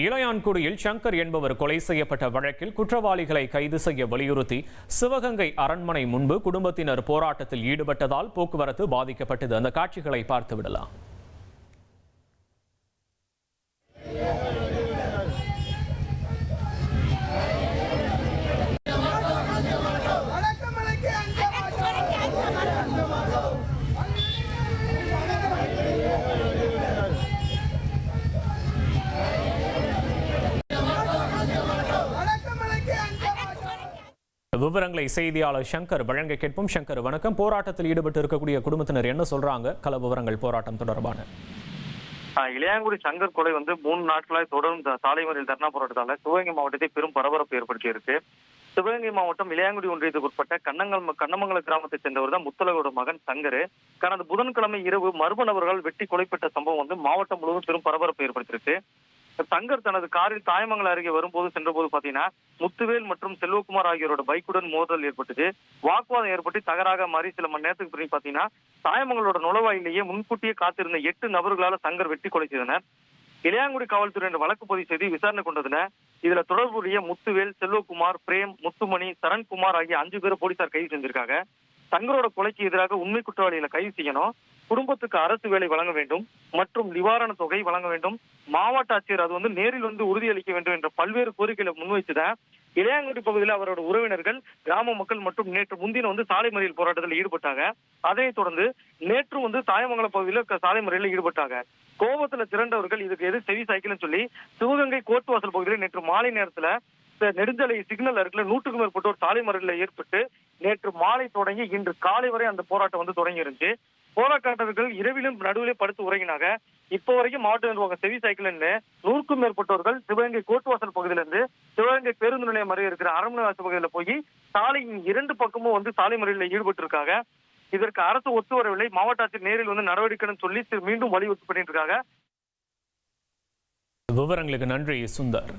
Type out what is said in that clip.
இளையான்குடியில் சங்கர் என்பவர் கொலை செய்யப்பட்ட வழக்கில் குற்றவாளிகளை கைது செய்ய வலியுறுத்தி சிவகங்கை அரண்மனை முன்பு குடும்பத்தினர் போராட்டத்தில் ஈடுபட்டதால் போக்குவரத்து பாதிக்கப்பட்டது. அந்த காட்சிகளை பார்த்து விடலாம். விவரங்களை செய்தியாளர் சங்கர் வழங்க கேட்போம். சங்கர், வணக்கம். போராட்டத்தில் ஈடுபட்டு இருக்கக்கூடிய குடும்பத்தினர் என்ன சொல்றாங்க? கள விவரங்கள் போராட்டம் தொடர்பான. இளையாங்குடி சங்கர் கொலை 3 நாட்களாக தொடரும் சாலை மறியல் தர்ணா போராட்டத்தால சிவகங்கை மாவட்டத்தை பெரும் பரபரப்பு ஏற்படுத்தி இருக்கு. சிவகங்கை மாவட்டம் இளையாங்குடி ஒன்றியத்துக்கு உட்பட்ட கண்ணமங்கலம் கிராமத்தை சேர்ந்தவர் தான் முத்தழகோட மகன் சங்கர். கடந்த புதன்கிழமை இரவு மர்ம நபர்கள் வெட்டி கொலைப்பட்ட சம்பவம் மாவட்டம் முழுவதும் பெரும் பரபரப்பு ஏற்படுத்தியிருக்கு. சங்கர் தனது காரில் தாயமங்கலம் அருகே வரும்போது சென்றபோது பாத்தீங்கன்னா முத்துவேல் மற்றும் செல்வகுமார் ஆகியோரோட பைக்குடன் மோதல் ஏற்பட்டது. வாக்குவாதம் ஏற்பட்டு தகராக மாறி சில மணி நேரத்துக்கு பிறகு பாத்தீங்கன்னா தாயமங்களோட நுழைவாயிலேயே முன்கூட்டியே காத்திருந்த 8 நபர்களால சங்கர் வெட்டி கொலை செய்தனர். இளையாங்குடி காவல்துறை வழக்கு பதிவு செய்து விசாரணை கொண்டதுல இதுல தொடர்புடைய முத்துவேல், செல்வகுமார், பிரேம், முத்துமணி, சரண்குமார் ஆகிய 5 பேரை போலீசார் கைது செஞ்சிருக்காங்க. சங்கரோட கொலைக்கு எதிராக உண்மை குற்றவாளிகளை கைது செய்யணும், குடும்பத்துக்கு அரசு வேலை வழங்க வேண்டும் மற்றும் நிவாரண தொகை வழங்க வேண்டும், மாவட்ட ஆட்சியர் அது நேரில் உறுதியளிக்க வேண்டும் என்ற பல்வேறு கோரிக்கைகளை முன்வைச்சுதான் இளையாங்குடி பகுதியில் அவரோட உறவினர்கள், கிராம மக்கள் மற்றும் நேற்று முன்தினம் சாலை மறியல் போராட்டத்தில் ஈடுபட்டாங்க. அதைத் தொடர்ந்து நேற்று தாயமங்கலம் பகுதியில் சாலை மறியலில் ஈடுபட்டாங்க. கோபத்துல திரண்டவர்கள் இதுக்கு எது செவி சாய்க்கலன்னு சொல்லி சிவகங்கை கோர்ட் வாசல் பகுதியில் நேற்று மாலை நேரத்துல நெடுஞ்சாலை சிக்னல் அருகில் 100க்கும் மேற்பட்டோர் சாலை மறியலில் ஏற்பட்டு நேற்று மாலை தொடங்கி இன்று காலை வரை அந்த போராட்டம் தொடங்கி இருந்துச்சு. போராட்டக்காரர்கள் இரவிலும் நடுவிலே படுத்து உறங்கினாங்க. இப்ப வரைக்கும் மாவட்ட நிர்வாகம் செவி சைக்கிள்னு 100க்கும் மேற்பட்டவர்கள் சிவகங்கை கோர்ட் வாசல் பகுதியிலிருந்து சிவகங்கை பேருந்து நிலையம் அருகே இருக்கிற அரண்மனை வாசல் பகுதியில் போய் சாலையின் 2 பக்கமும் சாலை மறியலில் ஈடுபட்டு இருக்காங்க. இதற்கு அரசு ஒத்து வரவில்லை. மாவட்ட ஆட்சியர் நேரில் நடவடிக்கைன்னு சொல்லி மீண்டும் வலியுறுத்தி பண்ணிட்டு இருக்காங்க. விவரங்களுக்கு நன்றி சுந்தர்.